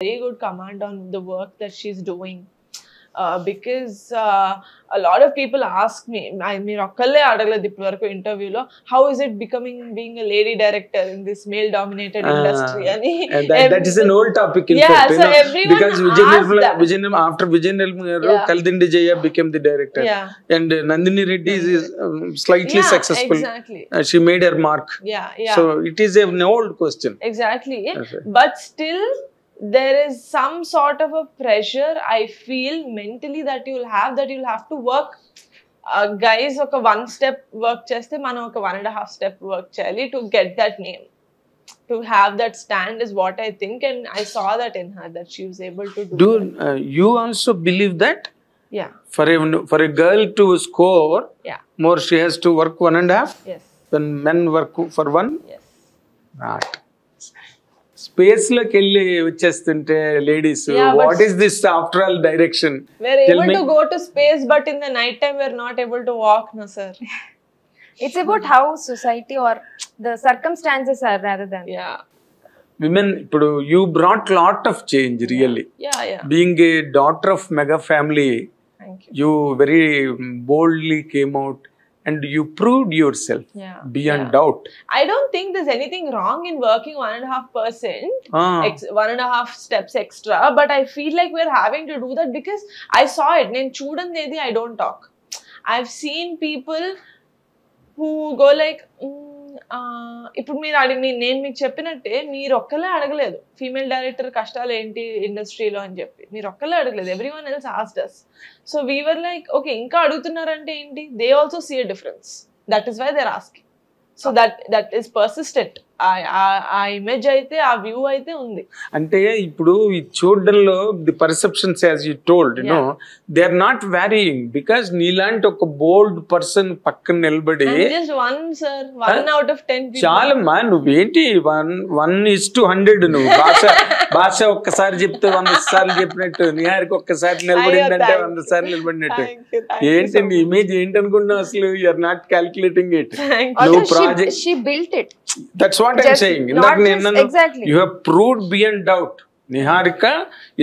very good command on the work that she's doing. Because a lot of people ask me, మీరు ఒక్కళ్ళే అడగలేదు ఇప్పటివరకు ఇంటర్వ్యూలో, how is it being a lady director in this male dominated industry అని. That is an old topic in fact, so because Vijay after Vijay Nirmala Kaldindi Jaya became the director, and Nandini Reddy is slightly successful. Exactly. She made her mark. So it is an old question. Exactly. But still there is some sort of a pressure I feel mentally that you'll have to work. Guys, oka one step work cheste manam oka 1.5 step work cheyali to get that name, to have that stand is what I think, and I saw that in her, that she was able to do that. You also believe that? Yeah. For a girl to score more, she has to work 1.5? Yes. When men work for 1? Yes. Not. Space loki velli vachestunte ladies, what is this after all direction? We're able to go to space, but in the night time we're not able to walk, no sir. It's about how society or the circumstances are rather than. Women, you brought lot of change really. Being a daughter of mega family, you very boldly came out and you proved yourself beyond doubt. I don't think there's anything wrong in working 1.5%, 1.5 steps extra, but I feel like we're having to do that because I saw it. Nen chudandedi I don't talk. I've seen people who go like, ఇప్పుడు మీరు నేను మీకు చెప్పినట్టే మీరు ఒక్కలే అడగలేదు female director కష్టాలు ఏంటి ఇండస్ట్రీలో అని చెప్పి, మీరు ఒక్కలే అడగలేదు, everyone else asked us. So we were like, okay, ఇంకా అడుగుతున్నారంటే ఏంటి, they also see a difference, that is why they're asking. So that is persistent. ఆ ఇమేజ్ అయితే, ఆ వ్యూ అయితే ఉంది. అంటే ఇప్పుడు ఈ చూడడంలో the perceptions as you told, you know, they are not varying because నీలాంటి ఒక బోల్డ్ పర్సన్ పక్కన నిలబడి just one sir, 1 out of 10 people. చాలమ్మా, నువ్వేంటి 1:100 నువ్వు భాష ఒక్కసారి చెప్తే 100 సార్లు చెప్పినట్టు, నిహారిక ఒక్కసారి నిలబడిందంటే 100 సార్లు నిలబడినట్టు. ఏంటి నీ ఇమేజ్ ఏంటి అనుకున్నావు అసలు? You are not calculating it. No project, she built it. That's what I'm saying. Exactly. You have proved beyond doubt. Niharika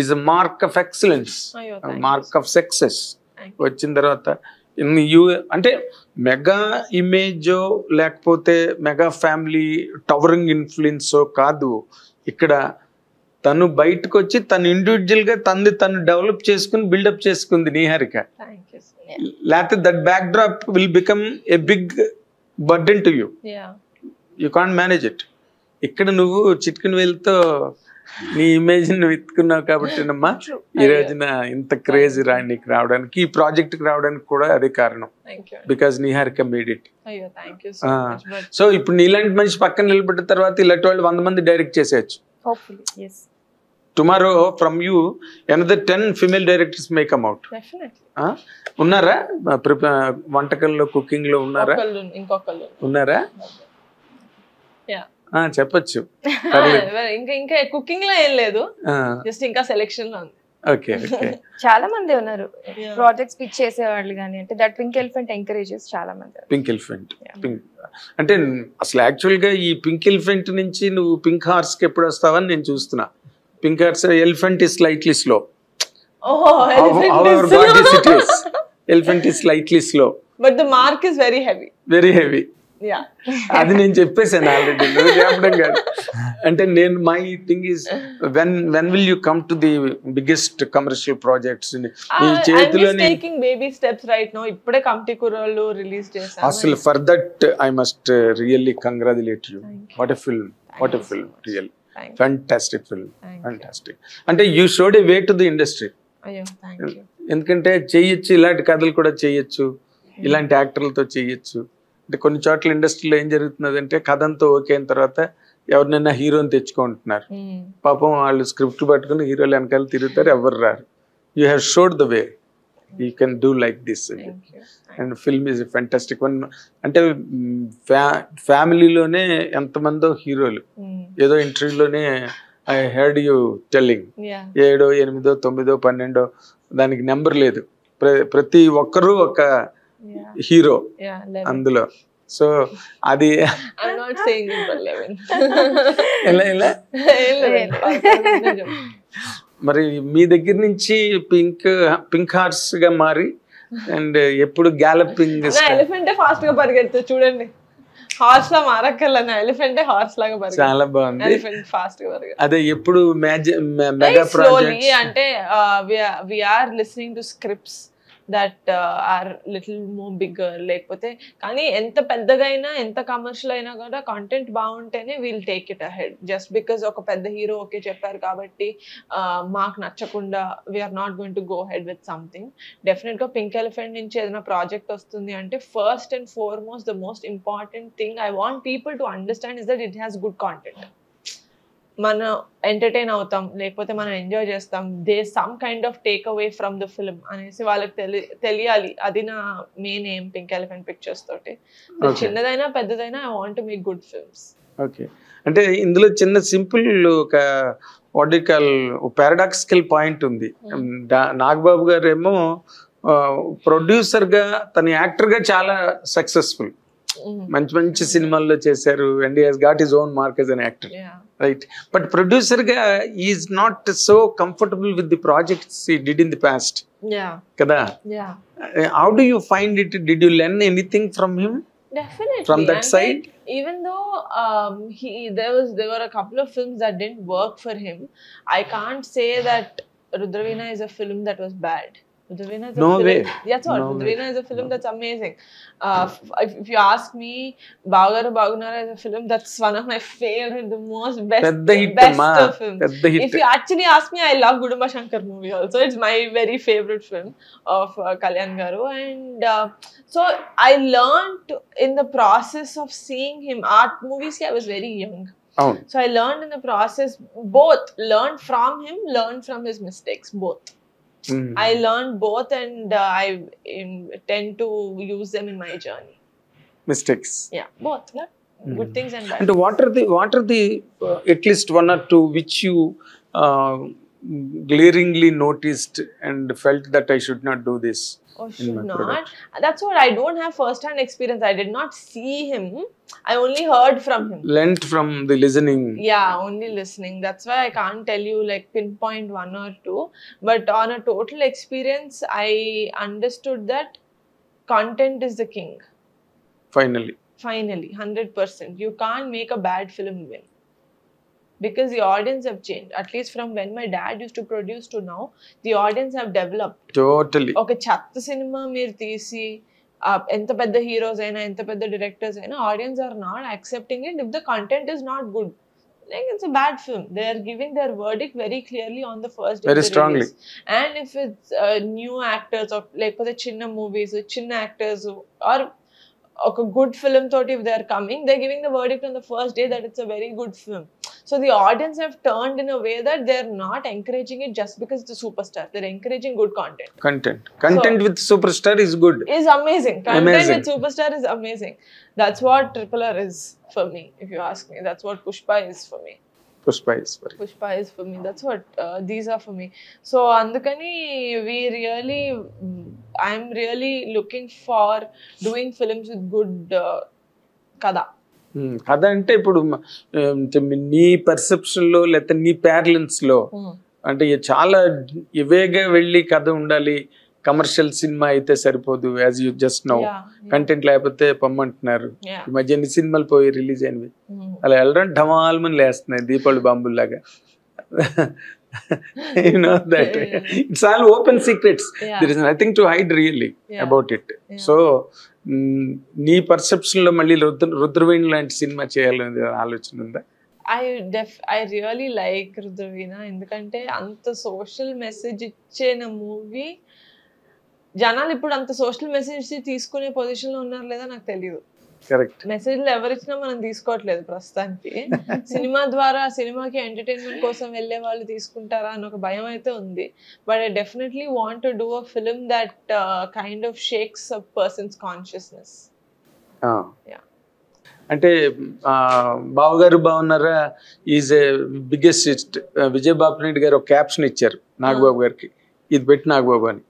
is a mark of excellence, a mark of success. వచ్చిన తర్వాత అంటే mega ఇమేజో లేకపోతే mega family towering ఇన్ఫ్లుయెన్సో కాదు. ఇక్కడ తను బయటకు వచ్చి తను ఇండివిజువల్ గా తను డెవలప్ చేసుకుని బిల్డప్ చేసుకుంది నిహారిక. లేకపోతే that backdrop will become a big burden to you. You can't manage it. ఇక్కడ నువ్వు చిట్కిన వేలుతో నీ ఇమేజ్ వెతుకున్నావు కాబట్టినమ్మా ఈ రోజున ఇంత క్రేజ్ నీకు రావడానికి, ఈ ప్రాజెక్ట్ కి రావడానికి కూడా అదే కారణం. Because Niharika made it. So ఇప్పుడు నీలాంటి మనిషి పక్కన నిలబడిన తర్వాత ఇలాంటి వాళ్ళు 100 మంది డైరెక్ట్ చేసేయచ్చు. Tomorrow from you another 10 female directors may come out. ఉన్నారా వంటకాల్లో, కుకింగ్ లో ఉన్నారా? ఉన్నారా? చెప్పచ్చు. ఇంకా కుకింగ్ లో ఏం లేదు, జస్ట్ ఇంకా సెలెక్షన్ లో ఉంది. ఓకే. చాలా మంది ఉన్నారు ప్రాజెక్ట్స్ పిచ్ చేసేవాళ్ళు కానీ, అంటే దట్ పింక్ ఎలిఫెంట్ ఎంకరేజెస్ చాలా మంది. పింక్ ఎలిఫెంట్ అంటే అసలు యాక్చువల్ గా ఈ పింక్ ఎలిఫెంట్ నుంచి నువ్వు పింక్ హార్స్ కి ఎప్పుడు వస్తావని నేను చూస్తున్నా. Pink horse, elephant is slightly slow. Our body is elephant is slightly slow, but the mark is very heavy. Very heavy. అది నేను చెప్పేసాను ఆల్రెడీ, నువ్వు చెప్పడం కాదు. అంటే నేను my thing is when will you come to the biggest commercial projects? ఈ చేతిలోనే taking baby steps right now. ఇప్పుడే కమిటీ కుర్రోళ్ళు రిలీజ్ చేశారు. అసలు for that I must really congratulate you. What a film, really fantastic film. Fantastic. అంటే you showed a way to the industry. ఎందుకంటే చేయొచ్చు, ఇలాంటి కథలు కూడా చేయొచ్చు, ఇలాంటి యాక్టర్లతో చేయొచ్చు. అంటే కొన్ని చోట్ల ఇండస్ట్రీలో ఏం జరుగుతున్నది అంటే కథంతో ఓకే అయిన తర్వాత ఎవరినైనా హీరోని తెచ్చుకుంటున్నారు. పాపం వాళ్ళు స్క్రిప్ట్ పట్టుకుని హీరోలు వెనకాల తిరుగుతారు, ఎవరు రారు. You have showed the way you can do like this. And film is fantastic one. అంటే ఫ్యామిలీలోనే ఎంతమందో హీరోలు. ఏదో ఇంటర్వ్యూలోనే I heard you telling 7, 8, 9, 12 దానికి నెంబర్ లేదు, ప్రతి ఒక్కరు ఒక హీరో అందులో. సో అది I'm not saying it for 11. ఎలా మరి మీ దగ్గర నుంచి పింక్ హార్స్ గా మారి అండ్ ఎప్పుడు గ్యాలపింగ్ ఎలిఫెంట్ ఫాస్ట్ గా పరిగెడుతుంది చూడండి. హార్స్ లా మారక్కర్ల, ఎలిఫెంట్ హార్స్ లాగా పరిగెడుతుంది. చాలా బాగుంది. ఎలిఫెంట్ ఫాస్ట్ గా పరిగెడుతుంది. అదే ఎప్పుడు మెగా ప్రాజెక్ట్స్ అంటే we are listening to scripts that are little more bigger, లేకపోతే కానీ ఎంత పెద్దగా అయినా ఎంత కమర్షియల్ అయినా కూడా కంటెంట్ బాగుంటేనే we'll take it ahead. Just because ఒక పెద్ద హీరో ఓకే చెప్పారు కాబట్టి మాకు నచ్చకుండా we're not going to go ahead with something. Definite గా పింక్ ఎలిఫెంట్ నుంచి ఏదైనా ప్రాజెక్ట్ వస్తుంది అంటే first and foremost the most important thing I want people to understand is that it has good content. మనం ఎంటర్టైన్ అవుతాం, లేకపోతే మనం enjoy చేస్తాం, they some kind of take away from the film అనేసి వాళ్ళకి తెలియాలి. అది నా main aim pink elephant pictures తోటి. చిన్నదైనా పెద్దదైనా I want to make good films. Okay, అంటే ఇందులో చిన్న సింపుల్ ఒక what you call paradoxical point ఉంది. నాగబాబు గారు ఏమో ప్రొడ్యూసర్ గా తన యాక్టర్ గా చాలా సక్సెస్ఫుల్, మంచి మంచి సినిమాల్లో చేశారు and he has got his own mark as an actor, right? But producer గా is not so comfortable with the projects he did in the past కదా. How do you find it? Did you learn anything from him? Definitely. From that side, even though there were a couple of films that didn't work for him, I can't say that Rudraveena is a film that was bad. Rudraveena is a film. Way. That's what. Rudraveena is a film that's amazing. If you ask me, Bagaru Bagunara is a film that's one of my favorite, the most best of films. If you actually ask me, I love Gudumba Shankar movie also. It's my very favorite film of Kalyan Garu. And so I learned in the process of seeing him. Art movies, I was very young. So I learned in the process, both learned from him, learned from his mistakes, both. I learned both, and I tend to use them in my journey. Mistakes. Yeah, both. Yeah. Good things and bad. And what are the at least one or two which you glaringly noticed and felt that I should not do this? Or should not. That's what I don't have first-hand experience. I did not see him. I only heard from him. Learnt from the listening. Yeah, only listening. That's why I can't tell you like pinpoint one or two. But on a total experience, I understood that content is the king. Finally, 100%. You can't make a bad film win. Because the audience have changed. At least from when my dad used to produce to now, the audience have developed. Totally. Okay, chatta cinema meer teesi enta pedda heroes aina enta pedda directors aina audience are not accepting it if the content is not good. Like it's a bad film. They are giving their verdict very clearly on the first day. Very strongly. And if it's new actors or like for the chinna movies, chinna actors or a good film thought if they are coming, they're giving the verdict on the first day that it's a very good film. So the audience have turned in a way that they're not encouraging it just because it's a superstar. They're encouraging good content. Content with superstar is good. Is amazing. Content with superstar is amazing. That's what Triple R is for me, if you ask me. That's what Pushpa is for me. Pushpa is for me. That's what these are for me. So andukani I'm really looking for doing films with good kada. కథ అంటే ఇప్పుడు నీ perception లో లేకపోతే నీ parlance లో అంటే చాలా ఇవేగా వెళ్ళి కథ ఉండాలి, కమర్షియల్ సినిమా అయితే సరిపోదు, as you just know content లేకపోతే పొమ్మంటున్నారు. ఈ మధ్య ఎన్ని సినిమాలు పోయి రిలీజ్ అయినవి, అలా వెళ్ళడం ఢమాల్మని లేస్తున్నాయి Deepavali బాంబుల్లాగా. You know that it's all open secrets. There is nothing to hide really about it. So నీ పర్సెప్షన్ లో మళ్ళీ రుద్రవీణ లాంటి సినిమా చేయాలనే ఆలోచన ఉందా? I really like Rudraveena ఎందుకంటే అంత సోషల్ మెసేజ్ ఇచ్చిన మూవీ జనాలు ఇప్పుడు అంత సోషల్ మెసేజ్ తీసుకునే పొజిషన్ లో ఉన్నారు లేదా నాకు తెలియదు. మెసేజ్లు ఎవరిచ్చినా మనం తీసుకోవట్లేదు ప్రస్తుతానికి. సినిమా ద్వారా సినిమాకి ఎంటర్టైన్మెంట్ కోసం వెళ్ళే వాళ్ళు తీసుకుంటారా అని ఒక భయం అయితే ఉంది. But I definitely want to do a film that kind of shakes a persons consciousness. అంటే బావగారు బాగున్నారా is a biggest Vijay Bapireddy గారు ఒక క్యాప్షన్ ఇచ్చారు నాగబాబు గారికి, ఇది పెట్టి నాగబాబు అని,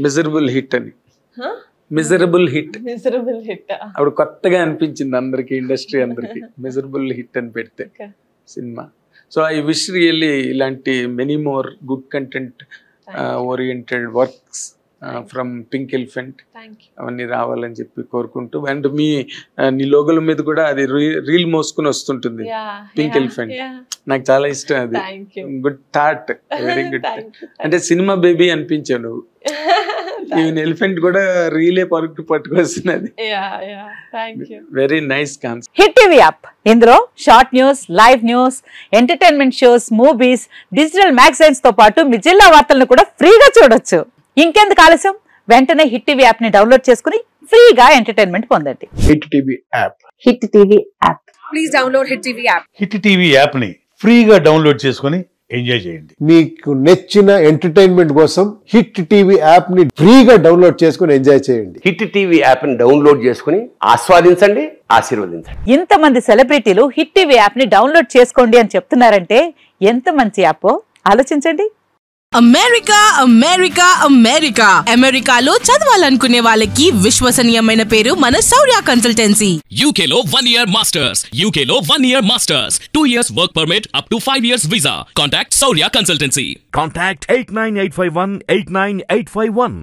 మిజరబుల్ హిట్ అని. Miserable hit. మిజరబుల్ హిట్ అప్పుడు కొత్తగా అనిపించింది అందరికి, ఇండస్ట్రీ అందరికి, మిజరబుల్ హిట్ అని పెడితే సినిమా. సో ఐ విష్ రియల్లీ ఇలాంటి many more good content oriented works from pink elephant అవన్నీ రావాలని చెప్పి కోరుకుంటూ, అండ్ నీ లోగోల మీద కూడా అది రీల్ మోసుకుని వస్తుంటుంది పింక్ ఎలిఫెంట్. నాకు చాలా ఇష్టం అది. Good thought, very good. అంటే సినిమా బేబీ అనిపించావు నువ్వు. ఈవెన్ ఎలిఫెంట్ కూడా రీలే పట్టుకొస్తున్నది. Very nice concept. Hit TV app, ఇందులో short news, live news, entertainment shows, movies, digital magazines తో పాటు మీ జిల్లా వార్తలను కూడా ఫ్రీగా చూడొచ్చు. ఇంకెందుకు ఆలస్యం, వెంటనే హిట్ టీవీ యాప్ ని డౌన్లోడ్ చేసుకుని ఫ్రీగా ఎంటర్టైన్మెంట్ పొందండి. Hit TV app. Hit TV app. Please download hit TV app. Hit TV app ని ఫ్రీగా డౌన్లోడ్ చేసుకుని ఎంజాయ్ చేయండి. మీకు నచ్చిన ఎంటర్టైన్మెంట్ కోసం హిట్ టీవీ యాప్ ని ఫ్రీగా డౌన్లోడ్ చేసుకుని ఎంజాయ్ చేయండి. హిట్ టీవీ యాప్ ని డౌన్లోడ్ చేసుకుని ఆస్వాదించండి, ఆశీర్వదించండి. ఇంతమంది సెలబ్రిటీలు హిట్ టీవీ యాప్ ని డౌన్లోడ్ చేసుకోండి అని చెప్తున్నారంటే ఎంత మంచి యాప్ ఆలోచించండి. అమెరికా అమెరికా అమెరికా అమెరికాలో చదవాలనుకునే వాళ్ళకి విశ్వసనీయమైన పేరు మన శౌర్య కన్సల్టెన్సీ. UK లో 1 year masters, UK లో 1 year masters, 2 years work permit up to 5 years visa. Contact Shaurya Consultancy. Contact 89851 89851.